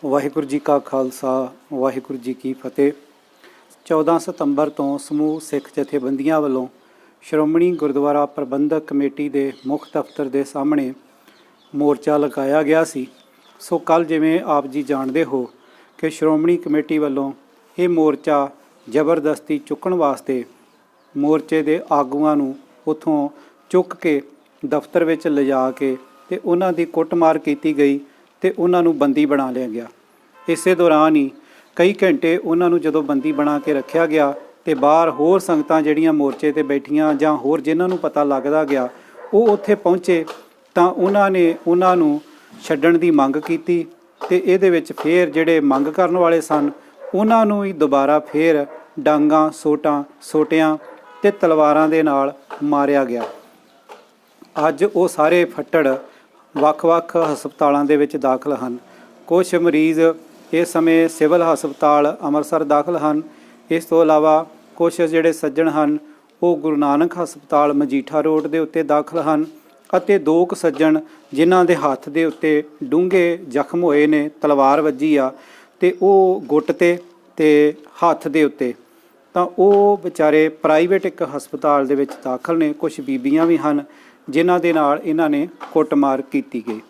ਵਾਹਿਗੁਰੂ ਜੀ ਕਾ ਖਾਲਸਾ ਵਾਹਿਗੁਰੂ ਜੀ ਕੀ ਫਤਿਹ। 14 ਸਤੰਬਰ ਤੋਂ ਸਮੂਹ ਸਿੱਖ ਜਥੇਬੰਦੀਆਂ ਵੱਲੋਂ ਸ਼੍ਰੋਮਣੀ ਗੁਰਦੁਆਰਾ ਪ੍ਰਬੰਧਕ ਕਮੇਟੀ ਦੇ ਮੁੱਖ ਦਫ਼ਤਰ ਦੇ ਸਾਹਮਣੇ ਮੋਰਚਾ ਲਗਾਇਆ ਗਿਆ ਸੀ। ਸੋ ਕੱਲ੍ਹ ਜਿਵੇਂ ਆਪ ਜੀ ਜਾਣਦੇ ਹੋ ਕਿ ਸ਼੍ਰੋਮਣੀ ਕਮੇਟੀ ਵੱਲੋਂ ਇਹ ਮੋਰਚਾ ਜ਼ਬਰਦਸਤੀ ਚੁੱਕਣ ਵਾਸਤੇ ਮੋਰਚੇ ਦੇ ਆਗੂਆਂ ਨੂੰ ਉੱਥੋਂ ਚੁੱਕ ਕੇ ਦਫ਼ਤਰ ਵਿੱਚ ਲਿਜਾ ਕੇ ਤੇ ਉਹਨਾਂ ਦੀ ਕੁੱਟਮਾਰ ਕੀਤੀ ਗਈ ਤੇ ਉਹਨਾਂ ਨੂੰ ਬੰਦੀ ਬਣਾ ਲਿਆ ਗਿਆ। ਇਸੇ ਦੌਰਾਨ ਹੀ ਕਈ ਘੰਟੇ ਉਹਨਾਂ ਨੂੰ ਜਦੋਂ ਬੰਦੀ ਬਣਾ ਕੇ ਰੱਖਿਆ ਗਿਆ ਤੇ ਬਾਹਰ ਹੋਰ ਸੰਗਤਾਂ ਜਿਹੜੀਆਂ ਮੋਰਚੇ ਤੇ ਬੈਠੀਆਂ ਜਾਂ ਹੋਰ ਜਿਨ੍ਹਾਂ ਨੂੰ ਪਤਾ ਲੱਗਦਾ ਗਿਆ ਉਹ ਉੱਥੇ ਪਹੁੰਚੇ ਤਾਂ ਉਹਨਾਂ ਨੇ ਉਹਨਾਂ ਨੂੰ ਛੱਡਣ ਦੀ ਮੰਗ ਕੀਤੀ ਤੇ ਇਹਦੇ ਵਿੱਚ ਫੇਰ ਜਿਹੜੇ ਮੰਗ ਕਰਨ ਵਾਲੇ ਸਨ ਉਹਨਾਂ ਨੂੰ ਹੀ ਦੁਬਾਰਾ ਫੇਰ ਡਾਂਗਾਂ ਸੋਟਿਆਂ ਤੇ ਤਲਵਾਰਾਂ ਦੇ ਨਾਲ ਮਾਰਿਆ ਗਿਆ। ਅੱਜ ਉਹ ਸਾਰੇ ਫੱਟੜ ਵੱਖ-ਵੱਖ ਹਸਪਤਾਲਾਂ ਦੇ ਵਿੱਚ ਦਾਖਲ ਹਨ। ਕੁਝ ਮਰੀਜ਼ ਇਸ ਸਮੇਂ ਸਿਵਲ ਹਸਪਤਾਲ ਅੰਮ੍ਰਿਤਸਰ ਦਾਖਲ ਹਨ। ਇਸ ਤੋਂ ਇਲਾਵਾ ਕੁਝ ਜਿਹੜੇ ਸੱਜਣ ਹਨ ਉਹ ਗੁਰੂ ਨਾਨਕ ਹਸਪਤਾਲ ਮਜੀਠਾ ਰੋਡ ਦੇ ਉੱਤੇ ਦਾਖਲ ਹਨ ਅਤੇ 2 ਸੱਜਣ ਜਿਨ੍ਹਾਂ ਦੇ ਹੱਥ ਦੇ ਉੱਤੇ ਡੂੰਘੇ ਜ਼ਖਮ ਹੋਏ ਨੇ, ਤਲਵਾਰ ਵੱਜੀ ਆ ਤੇ ਉਹ ਗੁੱਟ ਤੇ ਹੱਥ ਦੇ ਉੱਤੇ, ਤਾਂ ਉਹ ਵਿਚਾਰੇ ਪ੍ਰਾਈਵੇਟ ਇੱਕ ਹਸਪਤਾਲ ਦੇ ਵਿੱਚ ਦਾਖਲ ਨੇ। ਕੁਝ ਬੀਬੀਆਂ ਵੀ ਹਨ ਜਿਨ੍ਹਾਂ ਦੇ ਨਾਲ ਇਹਨਾਂ ਨੇ ਕੁੱਟਮਾਰ ਕੀਤੀ ਗਈ।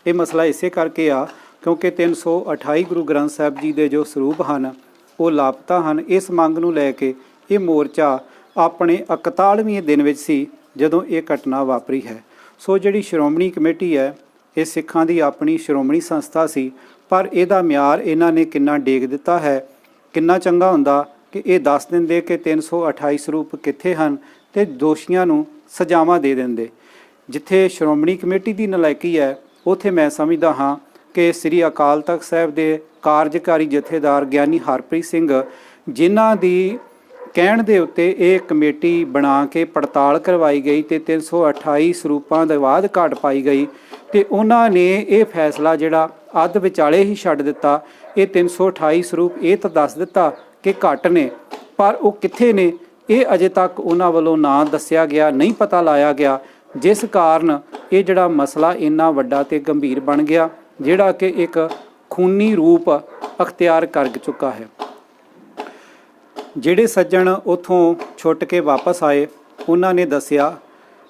ਇਹ ਮਸਲਾ ਇਸੇ ਕਰਕੇ ਆ ਕਿਉਂਕਿ 328 ਗੁਰੂ ਗ੍ਰੰਥ ਸਾਹਿਬ ਜੀ ਦੇ ਜੋ ਸਰੂਪ ਹਨ ਉਹ ਲਾਪਤਾ ਹਨ। ਇਸ ਮੰਗ ਨੂੰ ਲੈ ਕੇ ਇਹ ਮੋਰਚਾ ਆਪਣੇ 41ਵੇਂ ਦਿਨ ਵਿੱਚ ਸੀ ਜਦੋਂ ਇਹ ਘਟਨਾ ਵਾਪਰੀ ਹੈ। ਸੋ ਜਿਹੜੀ ਸ਼੍ਰੋਮਣੀ ਕਮੇਟੀ ਹੈ ਇਹ ਸਿੱਖਾਂ ਦੀ ਆਪਣੀ ਸ਼੍ਰੋਮਣੀ ਸੰਸਥਾ ਸੀ, ਪਰ ਇਹਦਾ ਮਿਆਰ ਇਹਨਾਂ ਨੇ ਕਿੰਨਾ ਡੇਗ ਦਿੱਤਾ ਹੈ। ਕਿੰਨਾ ਚੰਗਾ ਹੁੰਦਾ ਕਿ ਇਹ ਦੱਸ ਦਿੰਦੇ ਕਿ 328 ਸਰੂਪ ਕਿੱਥੇ ਹਨ ਤੇ ਦੋਸ਼ੀਆਂ ਨੂੰ ਸਜ਼ਾਵਾਂ ਦੇ ਦਿੰਦੇ। ਜਿੱਥੇ ਸ਼੍ਰੋਮਣੀ ਕਮੇਟੀ ਦੀ ਨਲਾਇਕੀ ਹੈ ਉੱਥੇ ਮੈਂ ਸਮਝਦਾ ਹਾਂ ਕਿ ਸ੍ਰੀ ਅਕਾਲ ਤਖਤ ਸਾਹਿਬ ਦੇ ਕਾਰਜਕਾਰੀ ਜਥੇਦਾਰ ਗਿਆਨੀ ਹਰਪ੍ਰੀਤ ਸਿੰਘ ਜਿਨ੍ਹਾਂ ਦੀ ਕਹਿਣ ਦੇ ਉੱਤੇ ਇਹ ਕਮੇਟੀ ਬਣਾ ਕੇ ਪੜਤਾਲ ਕਰਵਾਈ ਗਈ ਤੇ 328 ਸਰੂਪਾਂ ਦੇ ਬਾਅਦ ਘਾਟ ਪਾਈ ਗਈ ਤੇ ਉਹਨਾਂ ਨੇ ਇਹ ਫੈਸਲਾ ਜਿਹੜਾ ਅੱਧ ਵਿਚਾਲੇ ਹੀ ਛੱਡ ਦਿੱਤਾ। ਇਹ 328 ਸਰੂਪ ਇਹ ਤਾਂ ਦੱਸ ਦਿੱਤਾ ਕਿ ਘੱਟ ਨੇ, ਪਰ ਉਹ ਕਿੱਥੇ ਨੇ ਇਹ ਅਜੇ ਤੱਕ ਉਹਨਾਂ ਵੱਲੋਂ ਨਾ ਦੱਸਿਆ ਗਿਆ, ਨਹੀਂ ਪਤਾ ਲਾਇਆ ਗਿਆ, ਜਿਸ ਕਾਰਨ ਇਹ ਜਿਹੜਾ ਮਸਲਾ ਇੰਨਾ ਵੱਡਾ ਤੇ ਗੰਭੀਰ ਬਣ ਗਿਆ ਜਿਹੜਾ ਕਿ ਇੱਕ ਖੂਨੀ ਰੂਪ ਅਖਤਿਆਰ ਕਰ ਚੁੱਕਾ ਹੈ। ਜਿਹੜੇ ਸੱਜਣ ਉੱਥੋਂ ਛੁੱਟ ਕੇ ਵਾਪਸ ਆਏ ਉਹਨਾਂ ਨੇ ਦੱਸਿਆ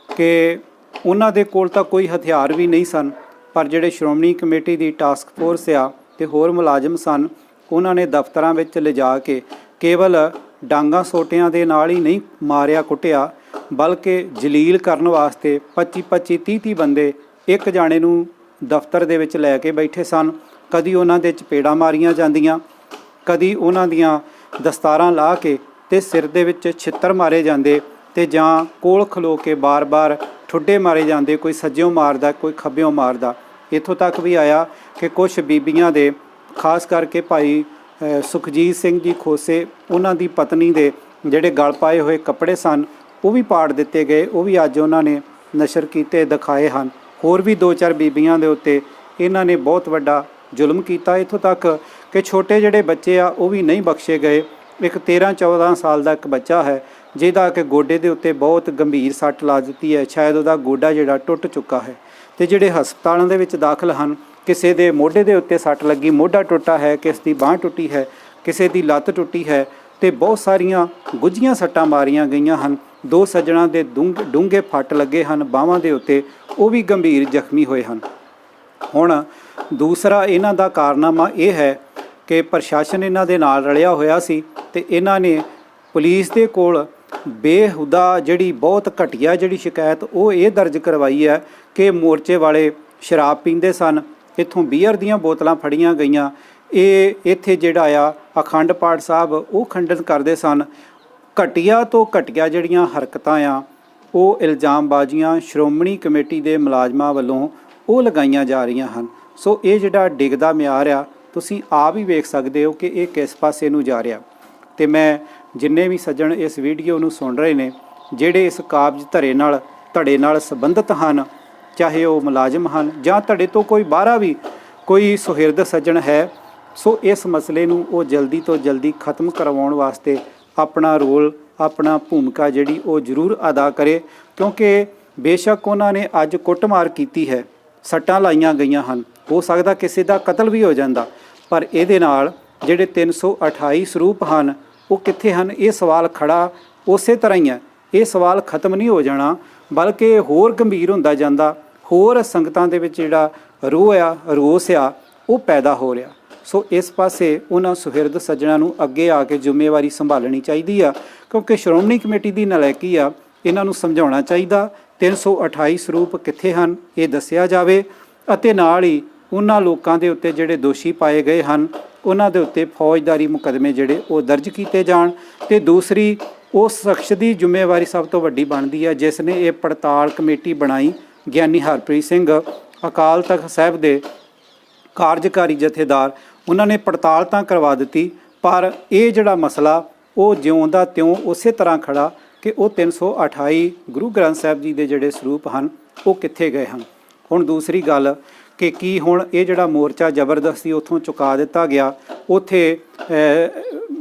ਕਿ ਉਹਨਾਂ ਦੇ ਕੋਲ ਤਾਂ ਕੋਈ ਹਥਿਆਰ ਵੀ ਨਹੀਂ ਸਨ, ਪਰ ਜਿਹੜੇ ਸ਼੍ਰੋਮਣੀ ਕਮੇਟੀ ਦੀ ਟਾਸਕ ਫੋਰਸ ਆ ਤੇ ਹੋਰ ਮੁਲਾਜ਼ਮ ਸਨ ਉਹਨਾਂ ਨੇ ਦਫ਼ਤਰਾਂ ਵਿੱਚ ਲਿਜਾ ਕੇ ਕੇਵਲ ਡਾਂਗਾਂ ਸੋਟਿਆਂ ਦੇ ਨਾਲ ਹੀ ਨਹੀਂ ਮਾਰਿਆ ਕੁੱਟਿਆ, ਬਲਕਿ ਜਲੀਲ ਕਰਨ ਵਾਸਤੇ 25 30 ਬੰਦੇ ਇੱਕ ਜਾਣੇ ਨੂੰ ਦਫ਼ਤਰ ਦੇ ਵਿੱਚ ਲੈ ਕੇ ਬੈਠੇ ਸਨ। ਕਦੀ ਉਹਨਾਂ ਦੇ ਚਪੇੜਾਂ ਮਾਰੀਆਂ ਜਾਂਦੀਆਂ, ਕਦੀ ਉਹਨਾਂ ਦੀਆਂ ਦਸਤਾਰਾਂ ਲਾ ਕੇ ਤੇ ਸਿਰ ਦੇ ਵਿੱਚ ਛਿੱਤਰ ਮਾਰੇ ਜਾਂਦੇ ਤੇ ਜਾਂ ਕੋਲ ਖਲੋ ਕੇ ਬਾਰ-ਬਾਰ ਠੁੱਡੇ ਮਾਰੇ ਜਾਂਦੇ, ਕੋਈ ਸੱਜਿਓਂ ਮਾਰਦਾ ਕੋਈ ਖੱਬਿਓਂ ਮਾਰਦਾ। ਇੱਥੋਂ ਤੱਕ ਵੀ ਆਇਆ ਕਿ ਕੁਝ ਬੀਬੀਆਂ ਦੇ, ਖਾਸ ਕਰਕੇ ਭਾਈ ਸੁਖਜੀਤ ਸਿੰਘ ਜੀ ਖੋਸੇ, ਉਹਨਾਂ ਦੀ ਪਤਨੀ ਦੇ ਜਿਹੜੇ ਗਲ ਪਾਏ ਹੋਏ ਕੱਪੜੇ ਸਨ ਉਹ ਵੀ ਪਾੜ ਦਿੱਤੇ ਗਏ। ਉਹ ਵੀ ਅੱਜ ਉਹਨਾਂ ਨੇ ਨਸ਼ਰ ਕੀਤੇ, ਦਿਖਾਏ ਹਨ। ਹੋਰ ਵੀ 2-4 ਬੀਬੀਆਂ ਦੇ ਉੱਤੇ ਇਹਨਾਂ ਨੇ ਬਹੁਤ ਵੱਡਾ ਜ਼ੁਲਮ ਕੀਤਾ। ਇੱਥੋਂ ਤੱਕ ਕਿ ਛੋਟੇ ਜਿਹੜੇ ਬੱਚੇ ਆ ਉਹ ਵੀ ਨਹੀਂ ਬਖਸ਼ੇ ਗਏ। ਇੱਕ 13-14 ਸਾਲ ਦਾ ਇੱਕ ਬੱਚਾ ਹੈ ਜਿਹਦਾ ਕਿ ਗੋਡੇ ਦੇ ਉੱਤੇ ਬਹੁਤ ਗੰਭੀਰ ਸੱਟ ਲਾ ਦਿੱਤੀ ਹੈ, ਸ਼ਾਇਦ ਉਹਦਾ ਗੋਡਾ ਜਿਹੜਾ ਟੁੱਟ ਚੁੱਕਾ ਹੈ। ਤੇ ਜਿਹੜੇ ਹਸਪਤਾਲਾਂ ਦੇ ਵਿੱਚ ਦਾਖਲ ਹਨ, ਕਿਸੇ ਦੇ ਮੋਢੇ ਦੇ ਉੱਤੇ ਸੱਟ ਲੱਗੀ, ਮੋਢਾ ਟੁੱਟਾ ਹੈ, ਕਿਸੇ ਦੀ ਬਾਂਹ ਟੁੱਟੀ ਹੈ, ਕਿਸੇ ਦੀ ਲੱਤ ਟੁੱਟੀ ਹੈ ਤੇ ਬਹੁਤ ਸਾਰੀਆਂ ਗੁੱਝੀਆਂ ਸੱਟਾਂ ਮਾਰੀਆਂ ਗਈਆਂ ਹਨ। 2 ਸੱਜਣਾਂ ਦੇ ਡੂੰਘੇ ਫੱਟ ਲੱਗੇ ਹਨ ਬਾਹਾਂ ਦੇ ਉੱਤੇ, ਉਹ ਵੀ ਗੰਭੀਰ ਜ਼ਖਮੀ ਹੋਏ ਹਨ। ਹੁਣ ਦੂਸਰਾ ਇਹਨਾਂ ਦਾ ਕਾਰਨਾਮਾ ਇਹ ਹੈ ਕਿ ਪ੍ਰਸ਼ਾਸਨ ਇਹਨਾਂ ਦੇ ਨਾਲ ਰਲਿਆ ਹੋਇਆ ਸੀ ਤੇ ਇਹਨਾਂ ਨੇ ਪੁਲਿਸ ਦੇ ਕੋਲ ਬੇਹੁਦਾ ਜਿਹੜੀ ਬਹੁਤ ਘਟੀਆ ਜਿਹੜੀ ਸ਼ਿਕਾਇਤ ਉਹ ਇਹ ਦਰਜ ਕਰਵਾਈ ਹੈ ਕਿ ਮੋਰਚੇ ਵਾਲੇ ਸ਼ਰਾਬ ਪੀਂਦੇ ਸਨ। ਇੱਥੋਂ ਬੀਅਰ ਦੀਆਂ ਬੋਤਲਾਂ ਫੜੀਆਂ ਗਈਆਂ। ਇਹ ਇੱਥੇ ਜਿਹੜਾ ਆ ਅਖੰਡ ਪਾਠ ਸਾਹਿਬ ਉਹ ਖੰਡਨ ਕਰਦੇ ਸਨ। ਘਟੀਆ ਤੋਂ ਘਟੀਆ ਜਿਹੜੀਆਂ ਹਰਕਤਾਂ ਆ ਉਹ ਇਲਜ਼ਾਮਬਾਜ਼ੀਆਂ ਸ਼੍ਰੋਮਣੀ ਕਮੇਟੀ ਦੇ ਮੁਲਾਜ਼ਮਾਂ ਵੱਲੋਂ ਉਹ ਲਗਾਈਆਂ ਜਾ ਰਹੀਆਂ ਹਨ। ਸੋ ਇਹ ਜਿਹੜਾ ਡਿੱਗਦਾ ਮਿਆਰ ਆ ਤੁਸੀਂ ਆਪ ਹੀ ਵੇਖ ਸਕਦੇ ਹੋ ਕਿ ਇਹ ਕਿਸ ਪਾਸੇ ਨੂੰ ਜਾ ਰਿਹਾ। ਤੇ ਮੈਂ ਜਿੰਨੇ ਵੀ ਸੱਜਣ ਇਸ ਵੀਡੀਓ ਨੂੰ ਸੁਣ ਰਹੇ ਨੇ ਜਿਹੜੇ ਇਸ ਕਾਬਜ਼ ਧੜੇ ਨਾਲ ਸੰਬੰਧਿਤ ਹਨ, ਚਾਹੇ ਉਹ ਮੁਲਾਜ਼ਮ ਹਨ ਜਾਂ ਧੜੇ ਤੋਂ ਕੋਈ ਬਾਹਰਾ ਵੀ ਕੋਈ ਸੁਹਿਰਦ ਸੱਜਣ ਹੈ, ਸੋ ਇਸ ਮਸਲੇ ਨੂੰ ਉਹ ਜਲਦੀ ਤੋਂ ਜਲਦੀ ਖਤਮ ਕਰਵਾਉਣ ਵਾਸਤੇ ਆਪਣਾ ਰੋਲ, ਆਪਣਾ ਭੂਮਿਕਾ ਜਿਹੜੀ ਉਹ ਜ਼ਰੂਰ ਅਦਾ ਕਰੇ। ਕਿਉਂਕਿ ਬੇਸ਼ੱਕ ਉਹਨਾਂ ਨੇ ਅੱਜ ਕੁੱਟਮਾਰ ਕੀਤੀ ਹੈ, ਸੱਟਾਂ ਲਾਈਆਂ ਗਈਆਂ ਹਨ, ਹੋ ਸਕਦਾ ਕਿਸੇ ਦਾ ਕਤਲ ਵੀ ਹੋ ਜਾਂਦਾ, ਪਰ ਇਹਦੇ ਨਾਲ ਜਿਹੜੇ 328 ਸਰੂਪ ਹਨ ਉਹ ਕਿੱਥੇ ਹਨ? ਇਹ ਸਵਾਲ ਖੜਾ ਉਸੇ ਤਰ੍ਹਾਂ ਹੀ ਹੈ। ਇਹ ਸਵਾਲ ਖਤਮ ਨਹੀਂ ਹੋ ਜਾਣਾ, ਬਲਕਿ ਹੋਰ ਗੰਭੀਰ ਹੁੰਦਾ ਜਾਂਦਾ, ਹੋਰ ਸੰਗਤਾਂ ਦੇ ਵਿੱਚ ਜਿਹੜਾ ਰੋਹ ਆ, ਰੋਸ ਆ, ਉਹ ਪੈਦਾ ਹੋ ਰਿਹਾ। ਸੋ ਇਸ ਪਾਸੇ ਉਹਨਾਂ ਸੁਹਿਰਦ ਸੱਜਣਾਂ ਨੂੰ ਅੱਗੇ ਆ ਕੇ ਜ਼ਿੰਮੇਵਾਰੀ ਸੰਭਾਲਣੀ ਚਾਹੀਦੀ ਆ, ਕਿਉਂਕਿ ਸ਼੍ਰੋਮਣੀ ਕਮੇਟੀ ਦੀ ਨਲਾਇਕੀ ਆ। ਇਹਨਾਂ ਨੂੰ ਸਮਝਾਉਣਾ ਚਾਹੀਦਾ 328 ਸਰੂਪ ਕਿੱਥੇ ਹਨ ਇਹ ਦੱਸਿਆ ਜਾਵੇ, ਅਤੇ ਨਾਲ ਹੀ ਉਹਨਾਂ ਲੋਕਾਂ ਦੇ ਉੱਤੇ ਜਿਹੜੇ ਦੋਸ਼ੀ ਪਾਏ ਗਏ ਹਨ ਉਹਨਾਂ ਦੇ ਉੱਤੇ ਫੌਜਦਾਰੀ ਮੁਕੱਦਮੇ ਜਿਹੜੇ ਉਹ ਦਰਜ ਕੀਤੇ ਜਾਣ। ਅਤੇ ਦੂਸਰੀ, ਉਸ ਸ਼ਖਸ ਦੀ ਜ਼ਿੰਮੇਵਾਰੀ ਸਭ ਤੋਂ ਵੱਡੀ ਬਣਦੀ ਹੈ ਜਿਸ ਨੇ ਇਹ ਪੜਤਾਲ ਕਮੇਟੀ ਬਣਾਈ, ਗਿਆਨੀ ਹਰਪ੍ਰੀਤ ਸਿੰਘ ਅਕਾਲ ਤਖਤ ਸਾਹਿਬ ਦੇ ਕਾਰਜਕਾਰੀ ਜਥੇਦਾਰ। ਉਹਨਾਂ ਨੇ ਪੜਤਾਲ ਤਾਂ ਕਰਵਾ ਦਿੱਤੀ, ਪਰ ਇਹ ਜਿਹੜਾ ਮਸਲਾ ਉਹ ਜਿਉਂ ਦਾ ਤਿਉਂ ਉਸੇ ਤਰ੍ਹਾਂ ਖੜਾ ਕਿ ਉਹ 328 ਗੁਰੂ ਗ੍ਰੰਥ ਸਾਹਿਬ ਜੀ ਦੇ ਜਿਹੜੇ ਸਰੂਪ ਹਨ ਉਹ ਕਿੱਥੇ ਗਏ ਹਨ। ਹੁਣ ਦੂਸਰੀ ਗੱਲ ਕਿ ਕੀ ਹੁਣ ਇਹ ਜਿਹੜਾ ਮੋਰਚਾ ਜ਼ਬਰਦਸਤੀ ਉੱਥੋਂ ਚੁਕਾ ਦਿੱਤਾ ਗਿਆ, ਉੱਥੇ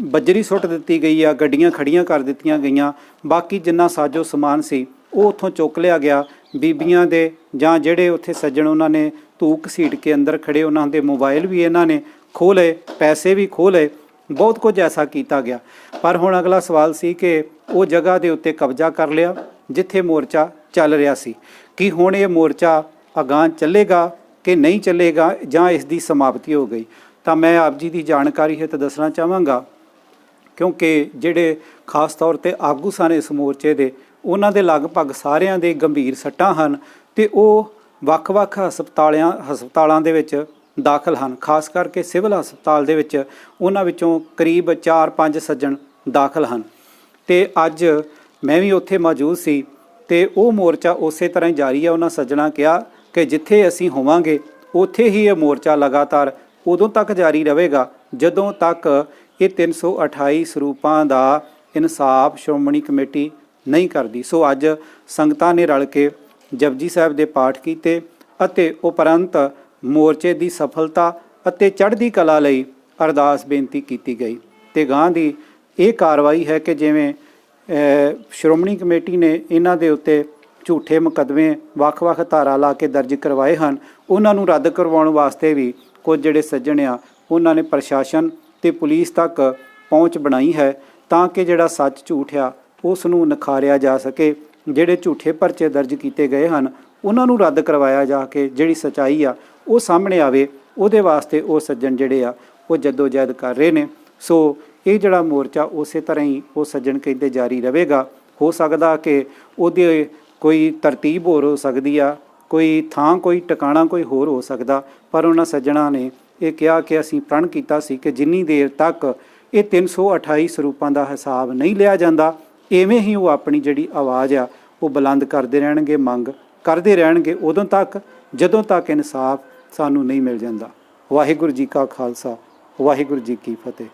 ਬੱਜਰੀ ਸੁੱਟ ਦਿੱਤੀ ਗਈ ਆ, ਗੱਡੀਆਂ ਖੜੀਆਂ ਕਰ ਦਿੱਤੀਆਂ ਗਈਆਂ, ਬਾਕੀ ਜਿੰਨਾ ਸਾਜੋ ਸਮਾਨ ਸੀ ਉਹ ਉੱਥੋਂ ਚੁੱਕ ਲਿਆ ਗਿਆ। ਬੀਬੀਆਂ ਦੇ ਜਾਂ ਜਿਹੜੇ ਉੱਥੇ ਸੱਜਣ ਉਹਨਾਂ ਨੇ ਧੂਕ ਘਸੀਟ ਕੇ ਅੰਦਰ ਖੜੇ, ਉਹਨਾਂ ਦੇ ਮੋਬਾਈਲ ਵੀ ਇਹਨਾਂ ਨੇ ਖੋਹ ਲਏ, ਪੈਸੇ ਵੀ ਖੋਹ ਲਏ, ਬਹੁਤ ਕੁਝ ਐਸਾ ਕੀਤਾ ਗਿਆ। ਪਰ ਹੁਣ ਅਗਲਾ ਸਵਾਲ ਸੀ ਕਿ ਉਹ ਜਗ੍ਹਾ ਦੇ ਉੱਤੇ ਕਬਜ਼ਾ ਕਰ ਲਿਆ ਜਿੱਥੇ ਮੋਰਚਾ ਚੱਲ ਰਿਹਾ ਸੀ। ਕੀ ਹੁਣ ਇਹ ਮੋਰਚਾ ਅਗਾਂਹ ਚੱਲੇਗਾ ਕਿ ਨਹੀਂ ਚੱਲੇਗਾ, ਜਾਂ ਇਸ ਦੀ ਸਮਾਪਤੀ ਹੋ ਗਈ? ਤਾਂ ਮੈਂ ਆਪ ਜੀ ਦੀ ਜਾਣਕਾਰੀ ਹਿੱਤ ਦੱਸਣਾ ਚਾਹਾਂਗਾ, ਕਿਉਂਕਿ ਜਿਹੜੇ ਖਾਸ ਤੌਰ 'ਤੇ ਆਗੂ ਸਨ ਇਸ ਮੋਰਚੇ ਦੇ, ਉਹਨਾਂ ਦੇ ਲਗਭਗ ਸਾਰਿਆਂ ਦੇ ਗੰਭੀਰ ਸੱਟਾਂ ਹਨ ਅਤੇ ਉਹ ਵੱਖ-ਵੱਖ ਹਸਪਤਾਲਾਂ ਦੇ ਵਿੱਚ ਦਾਖਲ ਹਨ। ਖਾਸ ਕਰਕੇ ਸਿਵਲ ਹਸਪਤਾਲ ਦੇ ਵਿੱਚ ਉਹਨਾਂ ਵਿੱਚੋਂ ਕਰੀਬ 4-5 ਸੱਜਣ ਦਾਖਲ ਹਨ। ਅਤੇ ਅੱਜ ਮੈਂ ਵੀ ਉੱਥੇ ਮੌਜੂਦ ਸੀ ਅਤੇ ਉਹ ਮੋਰਚਾ ਉਸੇ ਤਰ੍ਹਾਂ ਹੀ ਜਾਰੀ ਹੈ। ਉਹਨਾਂ ਸੱਜਣਾਂ ਕਿਹਾ ਕਿ ਜਿੱਥੇ ਅਸੀਂ ਹੋਵਾਂਗੇ ਉੱਥੇ ਹੀ ਇਹ ਮੋਰਚਾ ਲਗਾਤਾਰ ਉਦੋਂ ਤੱਕ ਜਾਰੀ ਰਹੇਗਾ ਜਦੋਂ ਤੱਕ ਇਹ 328 ਸਰੂਪਾਂ ਦਾ ਇਨਸਾਫ ਸ਼੍ਰੋਮਣੀ ਕਮੇਟੀ ਨਹੀਂ ਕਰਦੀ। ਸੋ ਅੱਜ ਸੰਗਤਾਂ ਨੇ ਰਲ ਕੇ ਜਪਜੀ ਸਾਹਿਬ ਦੇ ਪਾਠ ਕੀਤੇ ਅਤੇ ਉਪਰੰਤ ਮੋਰਚੇ ਦੀ ਸਫਲਤਾ ਅਤੇ ਚੜ੍ਹਦੀ ਕਲਾ ਲਈ ਅਰਦਾਸ ਬੇਨਤੀ ਕੀਤੀ ਗਈ। ਅਤੇ ਗਾਂ ਦੀ ਇਹ ਕਾਰਵਾਈ ਹੈ ਕਿ ਜਿਵੇਂ ਸ਼੍ਰੋਮਣੀ ਕਮੇਟੀ ਨੇ ਇਹਨਾਂ ਦੇ ਉੱਤੇ ਝੂਠੇ ਮੁਕੱਦਮੇ ਵੱਖ-ਵੱਖ ਧਾਰਾ ਲਾ ਕੇ ਦਰਜ ਕਰਵਾਏ ਹਨ, ਉਹਨਾਂ ਨੂੰ ਰੱਦ ਕਰਵਾਉਣ ਵਾਸਤੇ ਵੀ ਕੁਝ ਜਿਹੜੇ ਸੱਜਣ ਆ ਉਹਨਾਂ ਨੇ ਪ੍ਰਸ਼ਾਸਨ ਅਤੇ ਪੁਲਿਸ ਤੱਕ ਪਹੁੰਚ ਬਣਾਈ ਹੈ ਤਾਂ ਕਿ ਜਿਹੜਾ ਸੱਚ ਝੂਠ ਆ ਉਸ ਨੂੰ ਨਿਖਾਰਿਆ ਜਾ ਸਕੇ। ਜਿਹੜੇ ਝੂਠੇ ਪਰਚੇ ਦਰਜ ਕੀਤੇ ਗਏ ਹਨ ਉਹਨਾਂ ਨੂੰ ਰੱਦ ਕਰਵਾਇਆ ਜਾ ਕੇ ਜਿਹੜੀ ਸੱਚਾਈ ਆ ਉਹ ਸਾਹਮਣੇ ਆਵੇ, ਉਹਦੇ ਵਾਸਤੇ ਉਹ ਸੱਜਣ ਜਿਹੜੇ ਆ ਉਹ ਜੱਦੋ-ਜਹਿਦ ਕਰ ਰਹੇ ਨੇ। ਸੋ ਇਹ ਜਿਹੜਾ ਮੋਰਚਾ ਉਸੇ ਤਰ੍ਹਾਂ ਹੀ ਉਹ ਸੱਜਣ ਕਹਿੰਦੇ ਜਾਰੀ ਰਹੇਗਾ। ਹੋ ਸਕਦਾ ਕਿ ਉਹਦੀ ਕੋਈ ਤਰਤੀਬ ਹੋਰ ਹੋ ਸਕਦੀ ਆ, ਕੋਈ ਥਾਂ, ਕੋਈ ਟਿਕਾਣਾ ਕੋਈ ਹੋਰ ਹੋ ਸਕਦਾ, ਪਰ ਉਹਨਾਂ ਸੱਜਣਾਂ ਨੇ ਇਹ ਕਿਹਾ ਕਿ ਅਸੀਂ ਪ੍ਰਣ ਕੀਤਾ ਸੀ ਕਿ ਜਿੰਨੀ ਦੇਰ ਤੱਕ ਇਹ 328 ਸਰੂਪਾਂ ਦਾ ਹਿਸਾਬ ਨਹੀਂ ਲਿਆ ਜਾਂਦਾ, ਇਵੇਂ ਹੀ ਉਹ ਆਪਣੀ ਜਿਹੜੀ ਆਵਾਜ਼ ਆ ਉਹ ਬੁਲੰਦ ਕਰਦੇ ਰਹਿਣਗੇ, ਮੰਗ ਕਰਦੇ ਰਹਿਣਗੇ ਉਦੋਂ ਤੱਕ ਜਦੋਂ ਤੱਕ ਇਨਸਾਫ ਸਾਨੂੰ ਨਹੀਂ ਮਿਲ ਜਾਂਦਾ। ਵਾਹਿਗੁਰੂ ਜੀ ਕਾ ਖਾਲਸਾ, ਵਾਹਿਗੁਰੂ ਜੀ ਕੀ ਫਤਿਹ।